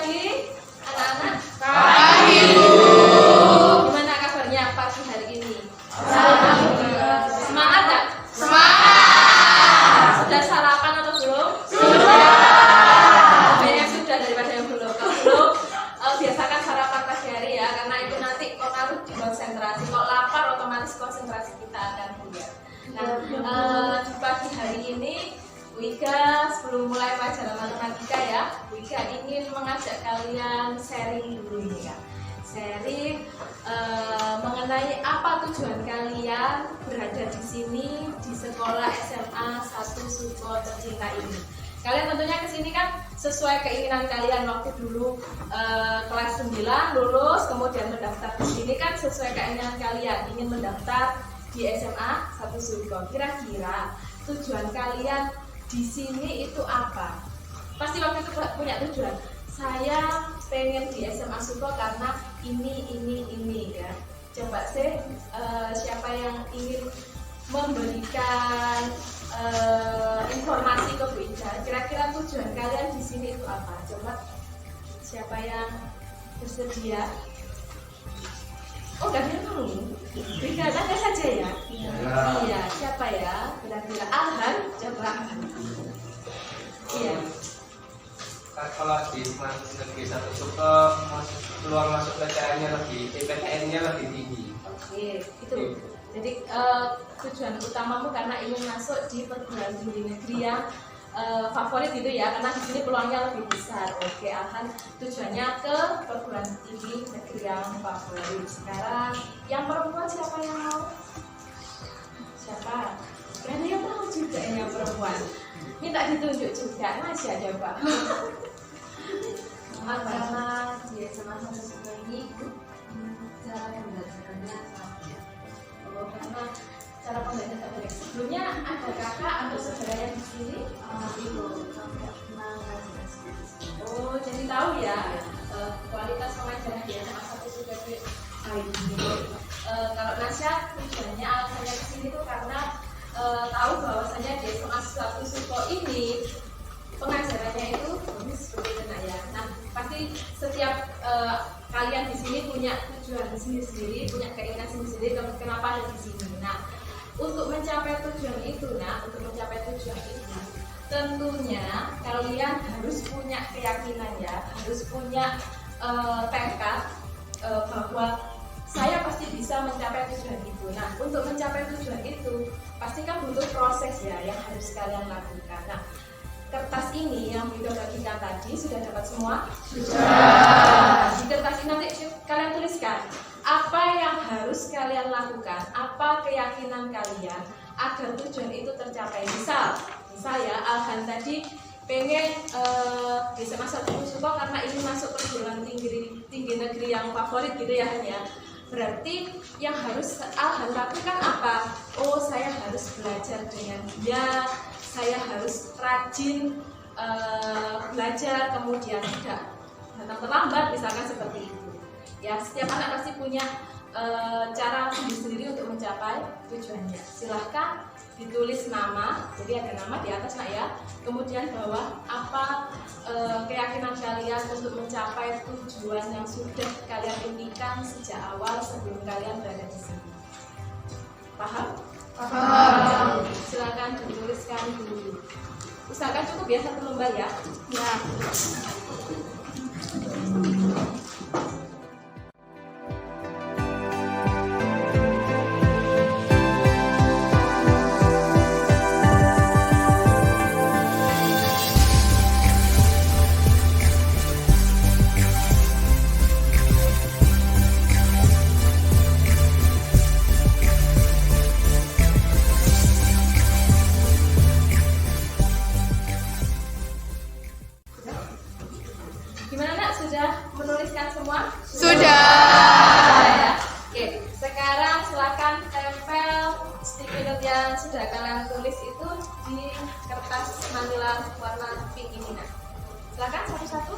pagi anak-anak. Pagi, Bu. Gimana kabarnya pagi hari ini? Alhamdulillah. Semangat nggak? Semangat. Sudah sarapan atau belum? Sudah. Lebih yang sudah daripada yang belum. Kalau belum, biasakan sarapan pagi hari ya, karena itu nanti pengaruh di konsentrasi. Kalau lapar otomatis konsentrasi kita akan buyar. Nah, di pagi hari ini Wika sebelum mulai pelajaran matematika ya, Wika ingin mengajak kalian sharing dulu nih ya. Sharing mengenai apa tujuan kalian berada di sini di sekolah SMA 1 Suko tercinta ini. Kalian tentunya kesini kan sesuai keinginan kalian waktu dulu kelas 9 lulus kemudian mendaftar di sini kan sesuai keinginan kalian ingin mendaftar di SMA 1 Suko. Kira-kira tujuan kalian di sini itu apa? Pasti waktu itu punya tujuan. Saya pengen di SMA Suko karena ini ya. Coba sih siapa yang ingin memberikan informasi ke Bu Ida. Kira-kira tujuan kalian di sini itu apa? Coba siapa yang bersedia? Oh, gak dulu. Berikan ada saja ya. Iya, siapa ya? Kira-kira Alhan, coba. Iya. Kalau di negeri 1 Suko peluang masuk PTN-nya lebih tinggi. Oke, itu. Jadi tujuan utamamu karena ingin masuk di perguruan tinggi negeri yang favorit gitu ya, karena di sini peluangnya lebih besar. Oke, Alhan tujuannya ke perguruan tinggi negeri yang favorit. Sekarang yang perempuan siapa yang mau? Siapa? Kan yang mau juga yang perempuan. Minta ditunjuk juga, masih ada Pak. Karena di SMA 1 Suko ini cara pembelajarannya sama. Oh, karena cara pembelajaran baik. Sebelumnya ada kakak atau saudara yang di sini? Ibu nggak pernah ngajar di sini. Oh, jadi tahu ya kualitas pengajaran di SMA 1 Suko itu baik. Kalau Nasya tujuannya alasannya ke sini tuh karena tahu bahwasanya di SMA 1 Suko ini pengajarannya itu bagus seperti itu ya. Nah, pasti setiap kalian di sini punya tujuan sendiri, punya keinginan sendiri kenapa ada di sini. Nah, untuk mencapai tujuan itu, tentunya kalian harus punya keyakinan ya, harus punya tekad bahwa saya pasti bisa mencapai tujuan itu. Nah, untuk mencapai tujuan itu pasti kan butuh proses ya yang harus kalian lakukan. Nah, kertas ini yang Bunda bagikan tadi sudah dapat semua? Sudah. Di kertas ini nanti kalian tuliskan apa yang harus kalian lakukan, apa keyakinan kalian agar tujuan itu tercapai. Misal ya Alhan tadi pengen di SMA 1 Suko karena ini masuk perguruan tinggi negeri yang favorit gitu ya Han ya. Berarti yang harus Alhan lakukan apa? Oh, saya harus belajar dengan giat, saya harus rajin belajar, kemudian tidak datang terlambat, misalkan seperti itu. Ya, setiap anak pasti punya cara sendiri untuk mencapai tujuannya. Silahkan ditulis nama, jadi ada nama di atas nak ya. Kemudian bawah apa keyakinan kalian untuk mencapai tujuan yang sudah kalian impikan sejak awal sebelum kalian berada di sini. Paham? Paham. Silakan dituliskan dulu. Usahakan cukup ya 1 lembar ya. Ya. Gimana nak? Sudah menuliskan semua? Sudah. Ya. Oke, sekarang silakan tempel sticky note yang sudah kalian tulis itu di kertas manila warna pink ini nak. Silakan satu-satu.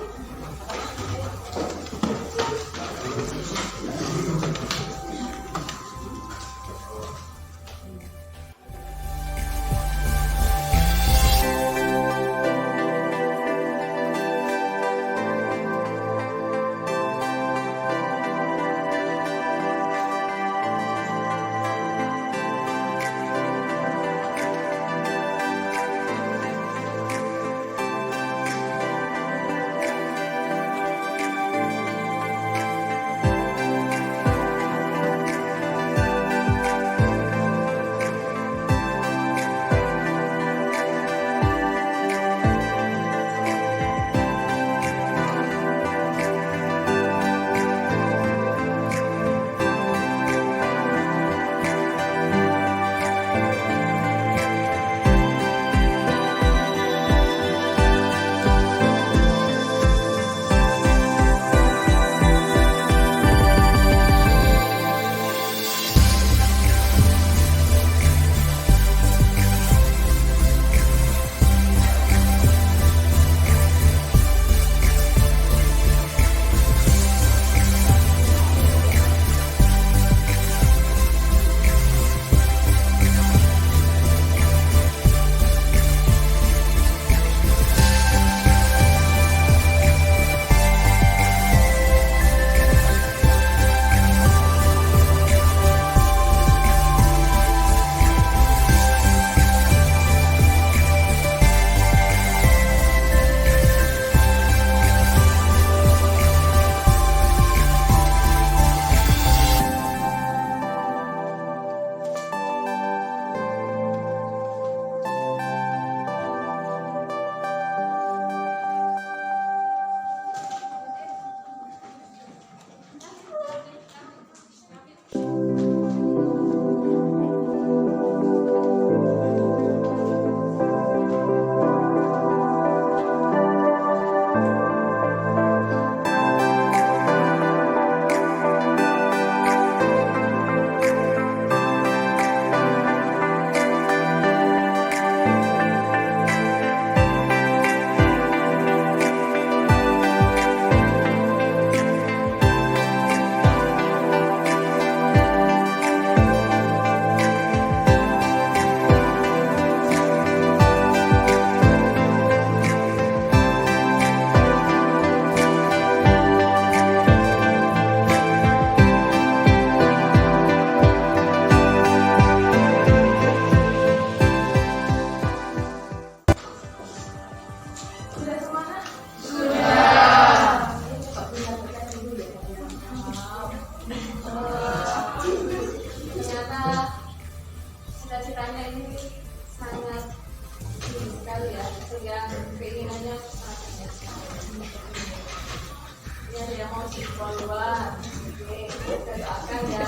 yang mau keluar. Oke, kita doakan ya.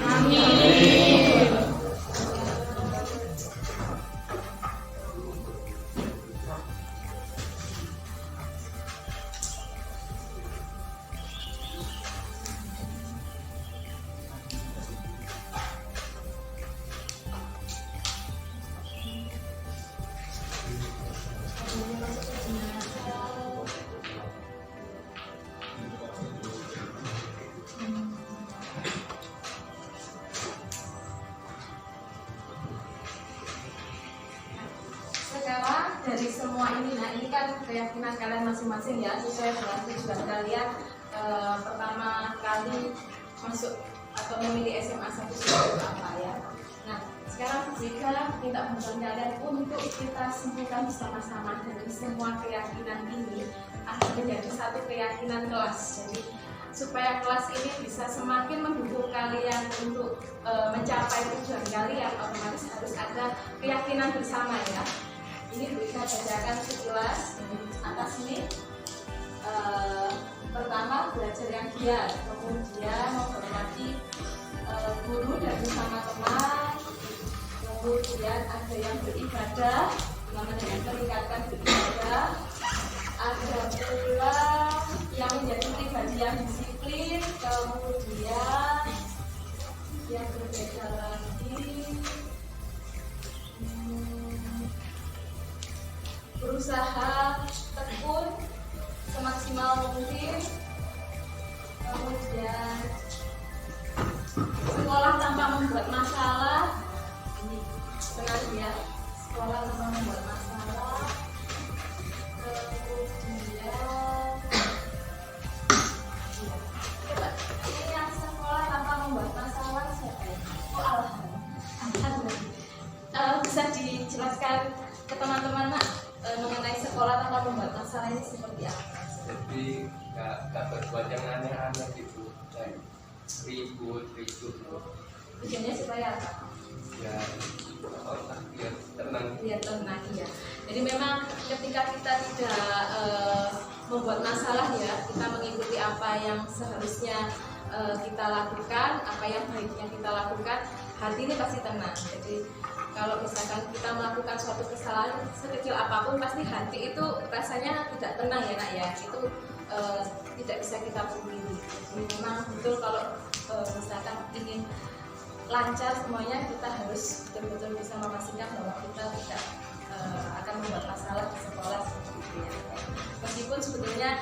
Amin. Sekarang dari semua ini, nah ini kan keyakinan kalian masing-masing ya, sesuai dengan tujuan kalian pertama kali masuk atau memilih SMA 1 itu apa ya. Nah sekarang jika minta bantuan kalian untuk kita simpulkan bersama-sama dari semua keyakinan ini akan menjadi satu keyakinan kelas. Jadi supaya kelas ini bisa semakin mendukung kalian untuk mencapai tujuan kalian, otomatis harus ada keyakinan bersama ya. Ini bisa bacakan sekilas atas ini. Pertama belajar yang giat, kemudian menghormati guru dan bersama teman, kemudian ada yang beribadah, namanya meningkatkan beribadah, ada pula yang menjadi pribadi yang disiplin, kemudian yang berbeda lagi berusaha tekun semaksimal mungkin, kemudian sekolah tanpa membuat masalah. Ini benar ya, sekolah tanpa membuat masalah. Kemudian coba ini yang sekolah tanpa membuat masalah siapa ya? Oh Alhamdulillah. Bisa dijelaskan ke teman-teman Nak mengenai sekolah tanpa membuat masalah ini seperti apa? Jadi nggak berbuat yang aneh-aneh gitu, dan ribut. Tujuannya supaya apa? Ya, biar tenang. Biar tenang ya. Jadi memang ketika kita tidak membuat masalah ya, kita mengikuti apa yang seharusnya kita lakukan, apa yang baiknya kita lakukan, hati ini pasti tenang. Jadi kalau misalkan kita melakukan suatu kesalahan sekecil apapun, pasti hati itu rasanya tidak tenang ya Nak ya. Itu tidak bisa kita pungkiri. Jadi memang betul kalau misalkan ingin lancar semuanya, kita harus betul-betul bisa memastikan bahwa kita tidak akan membuat masalah di sekolah seperti itu ya. Meskipun sebetulnya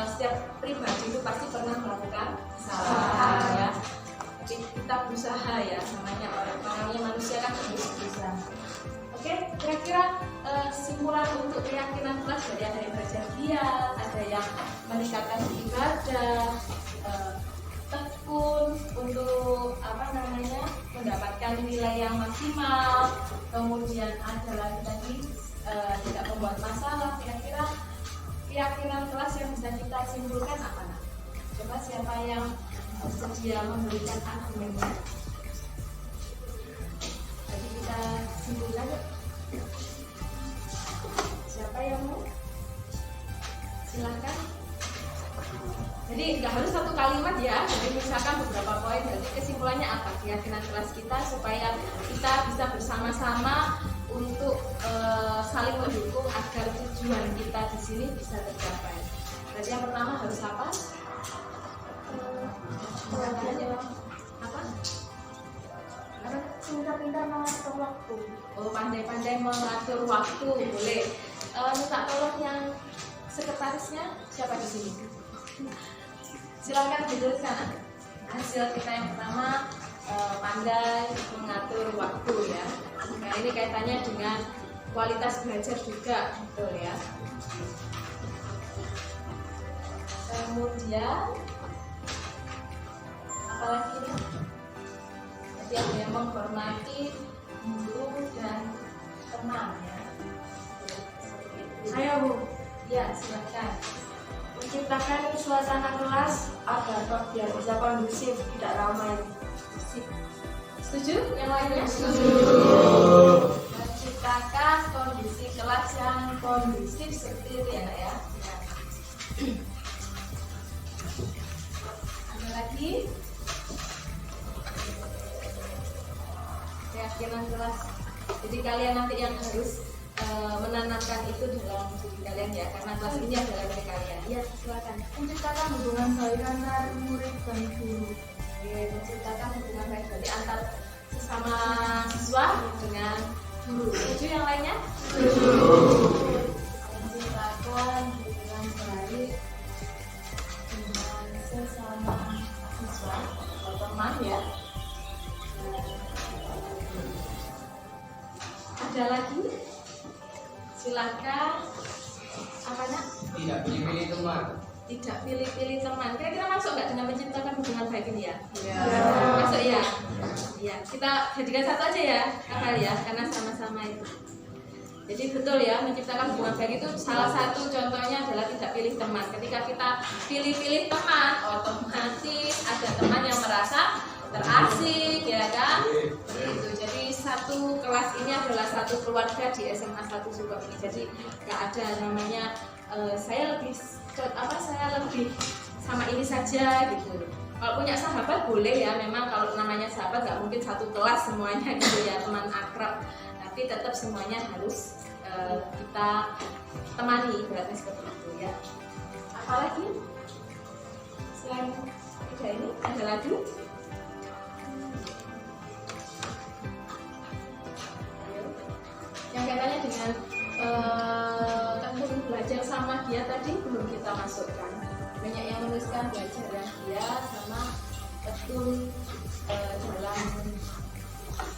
setiap pribadi itu pasti pernah melakukan kesalahan ya. Tapi kita berusaha ya, namanya manusia kan harus berusaha. Oke, kira-kira simpulan untuk keyakinan kelas dari ada yang belajar giat, ada yang meningkatkan ibadah, tekun untuk mendapatkan nilai yang maksimal, kemudian ada lagi tidak membuat masalah. Kira-kira keyakinan kelas yang bisa kita simpulkan apa Nak? Coba siapa yang sedia memberikan argumennya? Jadi kita simpulkan yuk. Siapa yang mau? Silakan. Jadi nggak harus satu kalimat ya. Jadi misalkan beberapa poin. Jadi kesimpulannya apa? Keyakinan kelas kita supaya kita bisa bersama-sama untuk saling mendukung agar tujuan kita di sini bisa tercapai. Jadi yang pertama harus apa? Apa? Pintar-pintar mengatur waktu. Oh, pandai-pandai mengatur waktu, boleh. Minta tolong yang sekretarisnya siapa di sini? Silakan dituliskan. Hasil kita yang pertama pandai mengatur waktu ya. Nah ini kaitannya dengan kualitas belajar juga, betul ya. Kemudian apalagi nih? Jadi ada yang menghormati guru dan teman ya. Saya Bu, Ya silakan. menciptakan suasana kelas agar biar bisa kondusif, tidak ramai. Setuju? Yang lainnya? Setuju. Menciptakan kondisi kelas yang kondusif seperti itu ya Nak ya. kalian nanti yang harus menanamkan itu dalam diri kalian ya, karena kelas ini adalah dari kalian. Ya, silakan. Menciptakan hubungan baik antar murid dan guru. Oke, menciptakan hubungan baik berarti antar sesama siswa dengan guru. Setuju yang lainnya? Menciptakan hubungan baik dengan sesama Siswa atau teman ya. Ada lagi? Silakan. Apa nak? Tidak pilih-pilih teman. Tidak pilih-pilih teman. Kira-kira masuk nggak dengan menciptakan hubungan baik ini ya? Ya. Masuk ya? Iya. Kita jadikan satu aja ya, kakak ya, karena sama-sama itu. Jadi betul ya, menciptakan hubungan baik itu salah satu contohnya adalah tidak pilih teman. Ketika kita pilih-pilih teman, otomatis ada teman yang merasa terasik, ya kan? Begitu. Jadi satu kelas ini adalah satu keluarga di SMA 1 Sukor ini. Jadi nggak ada namanya saya lebih sama ini saja gitu. Kalau punya sahabat boleh ya, memang kalau namanya sahabat nggak mungkin satu kelas semuanya gitu ya, teman akrab. Tapi tetap semuanya harus kita temani, berarti seperti itu ya. Apalagi selain tiga ini ada lagi? Yang katanya dengan tekun belajar sama dia tadi belum kita masukkan. Banyak yang menuliskan belajar yang dia sama tekun dalam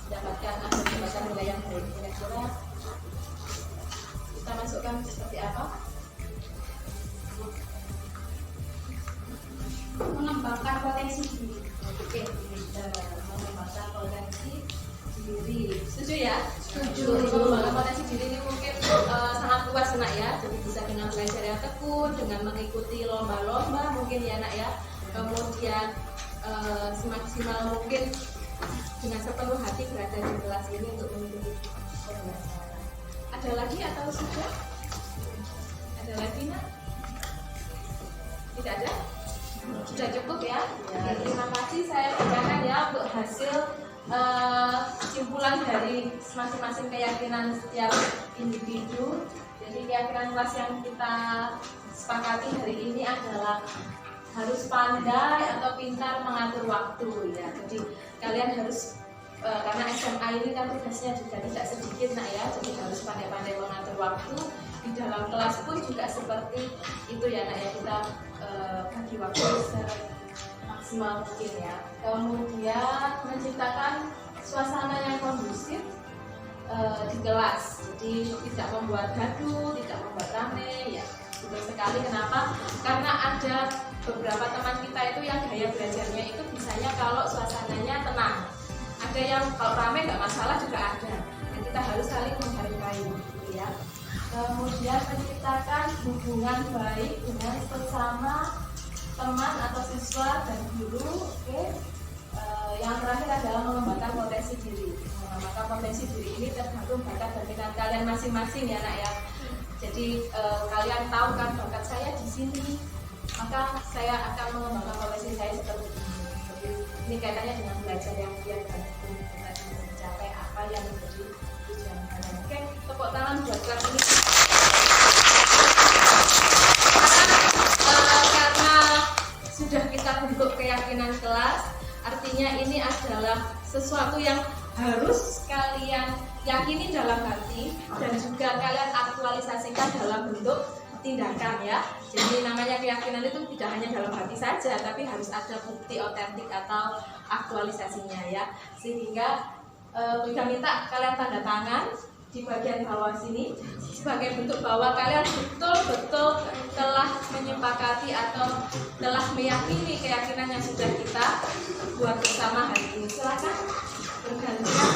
mendapatkan nilai yang baik. Kira-kira kita masukkan seperti apa? Mengembangkan potensi diri. Oke, mengembangkan potensi diri. Setuju ya? Setuju. Mengembangkan potensi diri ini mungkin sangat luas nak ya. Jadi bisa dengan belajar yang tekun, dengan mengikuti lomba-lomba mungkin ya nak ya. Kemudian semaksimal mungkin dengan sepenuh hati berada di kelas ini untuk mengikuti pembelajaran. Ada lagi atau sudah? Ada lagi nak? Tidak ada? Sudah cukup ya? Ya, terima kasih saya bacakan ya untuk hasil kesimpulan dari masing-masing keyakinan setiap individu. Jadi keyakinan kelas yang kita sepakati hari ini adalah harus pandai atau pintar mengatur waktu ya. Jadi kalian harus karena SMA ini kan tugasnya juga tidak sedikit nak ya, jadi harus pandai-pandai mengatur waktu. Di dalam kelas pun juga seperti itu ya nak ya, kita bagi waktu maksimal mungkin ya. Kemudian menciptakan suasana yang kondusif di kelas, jadi tidak membuat gaduh, tidak membuat rame ya. Betul sekali. Kenapa? Karena ada beberapa teman kita itu yang gaya belajarnya itu bisanya kalau suasananya tenang. Ada yang kalau rame nggak masalah juga ada. Dan kita harus saling menghargai gitu ya. Kemudian menciptakan hubungan baik dengan sesama teman atau siswa dan guru. Oke. Yang terakhir adalah mengembangkan potensi diri. Mengembangkan potensi diri ini tergantung bakat dan minat kalian masing-masing ya nak ya. Jadi kalian tahu kan bakat saya di sini, maka saya akan mengembangkan potensi saya seperti ini. Jadi ini kaitannya dengan belajar yang giat dan mencapai apa yang menjadi tujuan kalian. Oke, tepuk tangan buat kelas ini. Karena sudah kita bentuk keyakinan kelas, artinya ini adalah sesuatu yang harus kalian yakini dalam hati dan juga kalian aktualisasikan dalam bentuk tindakan ya. Jadi namanya keyakinan itu tidak hanya dalam hati saja, tapi harus ada bukti otentik atau aktualisasinya ya. Sehingga kita minta kalian tanda tangan di bagian bawah sini sebagai bentuk bahwa kalian betul-betul telah menyepakati atau telah meyakini keyakinan yang sudah kita buat bersama hari ini. Silakan bergantian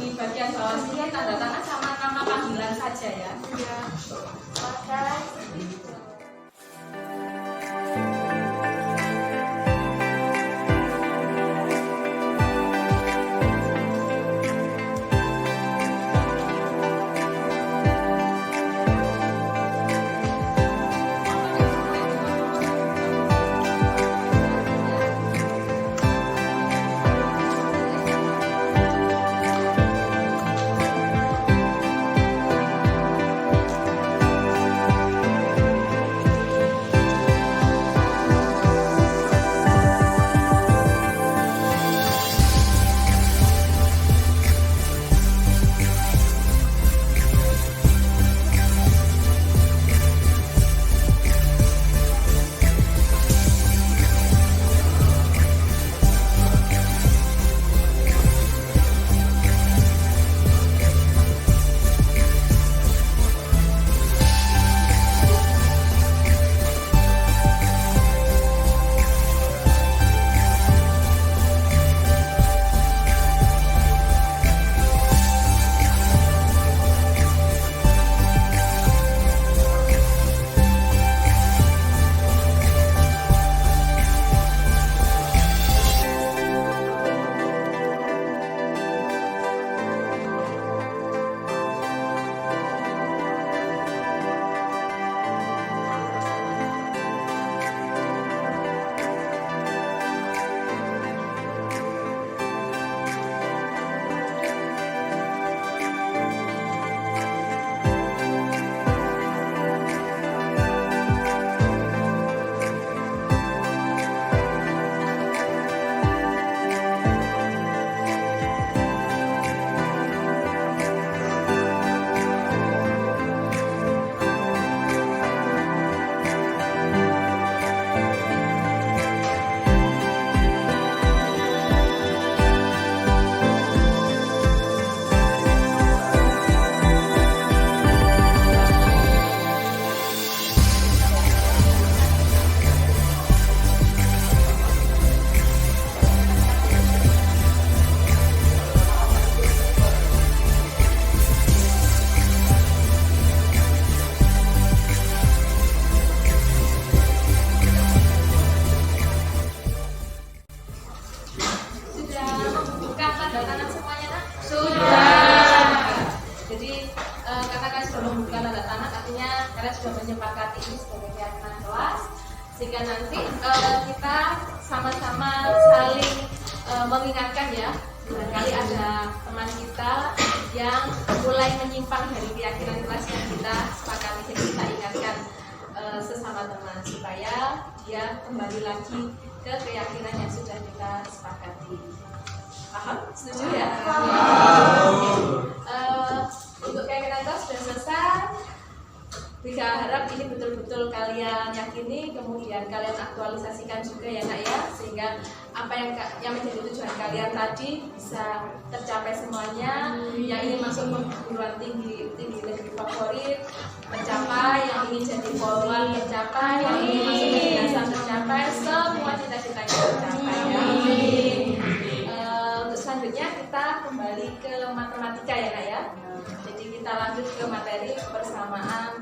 di bagian bawah sini tanda tangan sama nama panggilan saja ya. Pakai sehingga nanti kita sama-sama saling mengingatkan ya. Barangkali ada teman kita yang mulai menyimpang dari keyakinan kelas yang kita sepakati, jadi kita ingatkan sesama teman supaya dia kembali lagi ke keyakinan yang sudah kita sepakati. Paham? Setuju ya? Untuk keyakinan kelas sudah selesai. Rika harap ini betul-betul kalian yakini, kemudian kalian aktualisasikan juga ya nak ya, sehingga apa yang menjadi tujuan kalian tadi bisa tercapai semuanya. Yang ingin masuk perguruan tinggi negeri favorit mencapai, yang ingin jadi polwan mencapai, yang ingin masuk ke dinas mencapai, semua cita-citanya tercapai ya. Untuk selanjutnya kita kembali ke matematika ya nak ya. Jadi kita lanjut ke materi persamaan